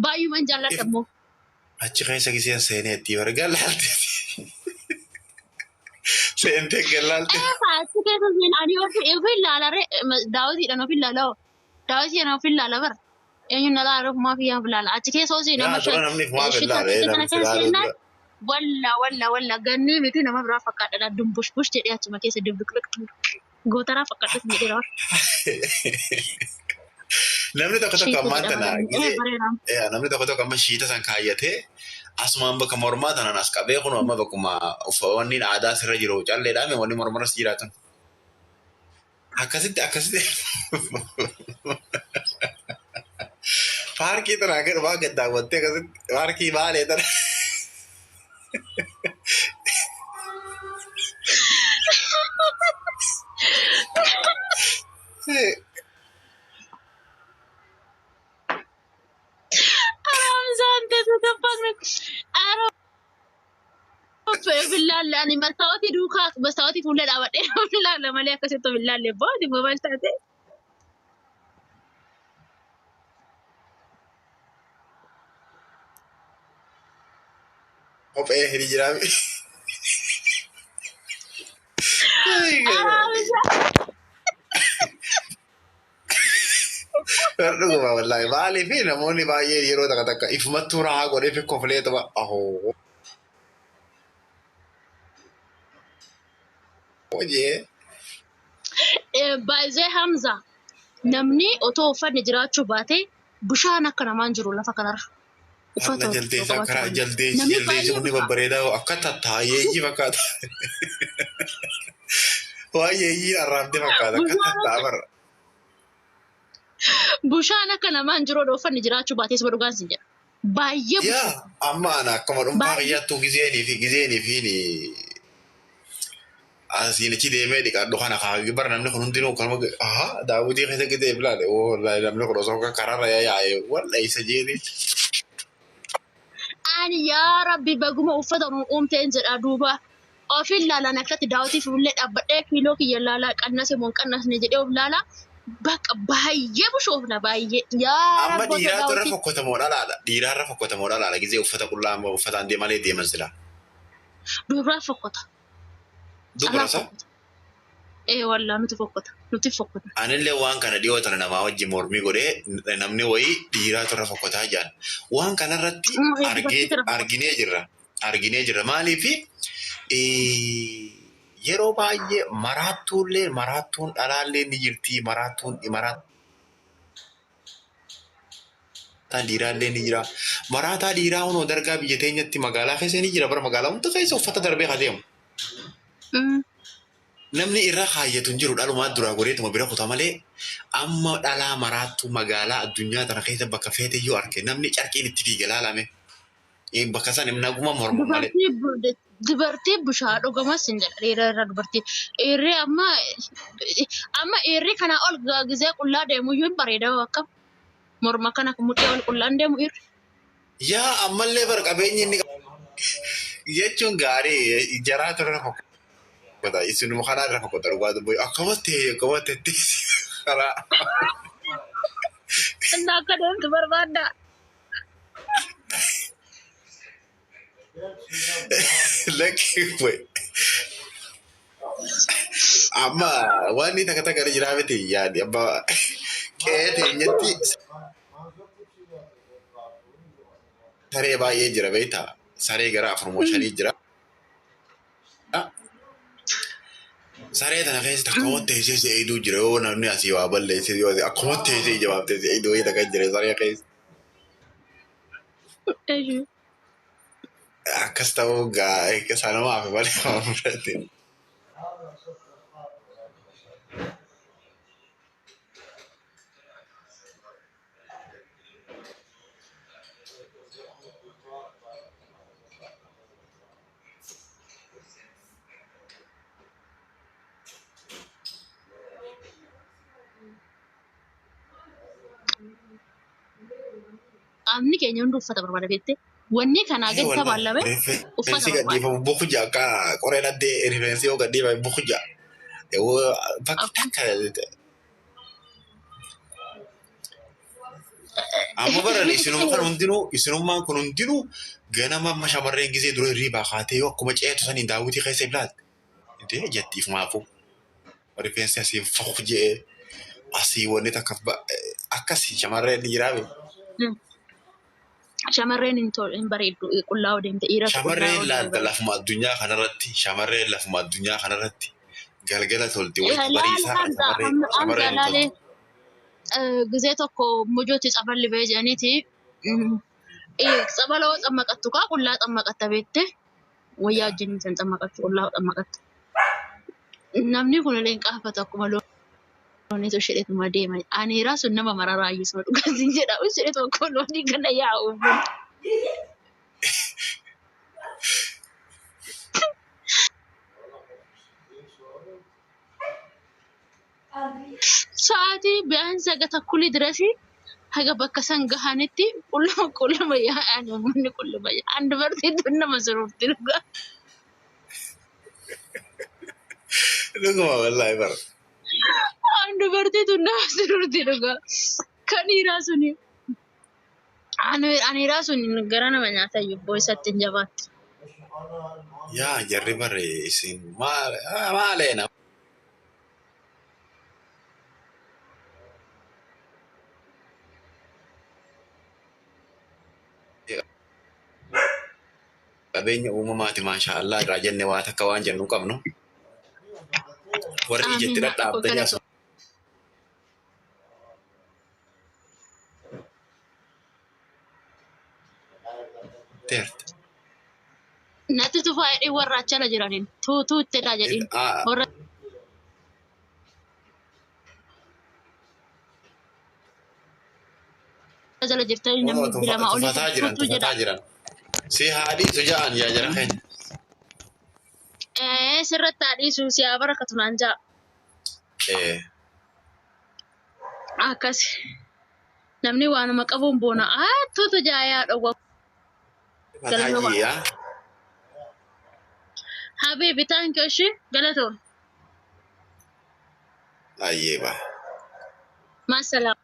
Baay'ee man jaalladha immoo. Achi keessa giseen seeneetti warga laalte. Seentee galaalte. Achi keessa seenanii ofii ilaalare daawwitiidhaan ofii ilaalaa. Daawwitiidhaan ofii ilaala bara. Eenyuun na laala ofumaa fi yaaf ilaala. Achi keessa osoo nama seenaan walla gannee miti nama biraa fakkaadha. Dumbushbush jedhee achuma keessa dubbiqliq gootaraa fakkaadhas jedhee raawwa. Namni tokko ammaan tana namni tokko amma shiita san kaayyatee asumaan bakka mormaa tanaan as qabee kun amma bakkuma wanni aadaa sirra jiru calleedhaan wanni mormaras jiraatan. Akkasitti paarkii tanaa gara waa gad daawwattee akkasitti paarkii baalee tana. Billahi ani masawati duuka masawati fuula dhaabadhee billahi malee akkasitti billahi boodi mobaayil taate. Kophee hiri jiraami. Dhuguma wallahi maaliif namoonni baay'ee yeroo takka ifumattuu rahaa godhee fi kofilee tapha ahoo. Baay'ee Hamza namni otoo uffanni jiraachuu baate bishaan akka namaan jiru lafa kanarra. Uffata jaldeessaa karaa jaldeessi hundi babbareedaa akka tattaayyeeyyii fakkaata. Waa yeeyyii arraabdee fakkaata akka tattaa bara. Bishaan akka namaan jiru uffanni jiraachuu baates dhugaan sin jedha. Baay'ee bushaan. Amma ana akkuma dhuunfaa fayyattuu gizeenii fi asinichi deemee dhiqadhu kana kaa'u bara namni kun hundinuu kanuma daawwitii keessa gidee bilaale wallahi namni kun osoo karaarra yaa'ee wallahi isa jeetii. Ani yaa rabbi baguma uffata uumteen jedha duuba ofii ilaalan akkatti daawwitii fuullee dhaabbadhee kiiloo kiyya ilaalaa qannase moo qannasne jedhee of ilaalaa bakka baay'ee bushoofna baay'ee yaa rabbi. Amma dhiiraatu irra fokkatamoo dhalaadha. Dhiiraarra fokkatamoo dhalaadha gizee uffata qullaa uffataan deemalee deeman sila. Duubraa fokkata. Dubrasa? Wallah nuti fokkota. Anillee waan kana dhiyoo tana namaa wajjin mormii godhee namni wayii dhiiraatu irra fokkotaa jiran. Waan kanarratti arginee jirra. Maaliif yeroo baay'ee maraattuun dhalaallee ni jirti. Maraataan dhiiraallee ni jira. Maraataa dhiiraa hunoo dargaa biyya teenyatti magaalaa keessa ni jira. Bara magaalaa hunda keessa uffata darbee haa deemu. Namni irra kaayyatu hin jiru dhalumaa duraa goreetuma bira kutaa malee amma dhalaa maraattu magaalaa addunyaa tana keessa bakka feete yoo arge namni carqiin itti fiige laalame bakka san naguma mormu malee. Dubartii bishaan dhugamas hin jedha dhiira irra dubartii. Eerree amma eerree kanaa ol gizee qullaa deemu iyyuu hin bareeda akkam morma kana mudhii ol qullaan deemu irra. Yaa ammallee bara qabeenyi inni jechuun gaarii jaraatu irra fokkata. Isinuma kanaa irra fokkata dhugaa dubbii akkamatti karaa. Inni akka deemtu barbaadda. Lakki boy. Amma waan inni takka jiraa miti yaadi amma qe'ee teenyatti saree baay'ee jira beektaa saree gara 4-5 jira. Saree tana keessa akkuma teessee se'iduu jira yoo namni asii waa balleessee yoo akkuma teessee jabaatee se'iduu wayii takka jira saree keessa. Akkas ta'uu gaa sanumaaf malee waan fudhate. Amni keenya hundi uffata barbaada beektee wanni kanaa gadi tabaallame uffata barbaada. Buku jaaka qoreen addee rifeensi yoo gadhiifame buku jaa. Bakki takka Amma bara isinuma kan hundinuu isinummaan kun hundinuu ganama amma shamarreen gisee dura hirriibaa kaatee yoo akkuma ceetu saniin daawwitii keessa iblaatti. Intee jettiif maafuu rifeensi asii fahu jee asii wanni takka akkasii shamarreen dhiiraa Shamarreen hin bareeddu qullaa'uu deemte dhiira shamarreen laalta lafuma addunyaa kanarratti shamarreen lafuma addunyaa kanarratti galgala tolte wayii bariisaa shamarreen tolte. ጊዜ tokko mujooti xaballi bee jedhaniiti xabala oo xammaqattu kaa qullaa xammaqatta beette wayyaa wajjin san xammaqattu qullaa xammaqatta. Namni kun illee qaafata akkuma looniitu shedheetuma deema. Aneeraa sun nama mararaa iyyisuma dhugaatiin jedhamu shedheetu akkuma loonii kana yaa'u. Sa'aatii bi'aansa takkulii dirasi haga bakka san gahanitti qulluma yaa'an uummanni qulluma yaa'an dubartiin nama sururti dhugaa. Dhuguma wallaahi bara. Dubartiin nama sururti dhugaa. Kan dhiiraa suni aneeraa sun gara nama nyaata yubboo isatti hin jabaatti. Yaa jarri bare isin maaleena. Qabeenya uumamaati maashaallah irraa jenne waa takka waan jennu qabnu. Warri ijatti dhadhaabbatanii asuma. Teert. Natti tufaa hidhii warra achala jiraniin tuutuu itti dhaa jedhiin. Warra jala jirtanii namni bilama olii tuutuu jedha. Si haadhii sujaan yaa jara keenya. Sirratti haadhiisu si haa barakatu naan ja'a. Akkas namni waanuma qabuun boona tuutu jaayaa dhowwa. Fataajiyaa. Habibi thank you shi galatoon. Ayyee baa. Maasalaam.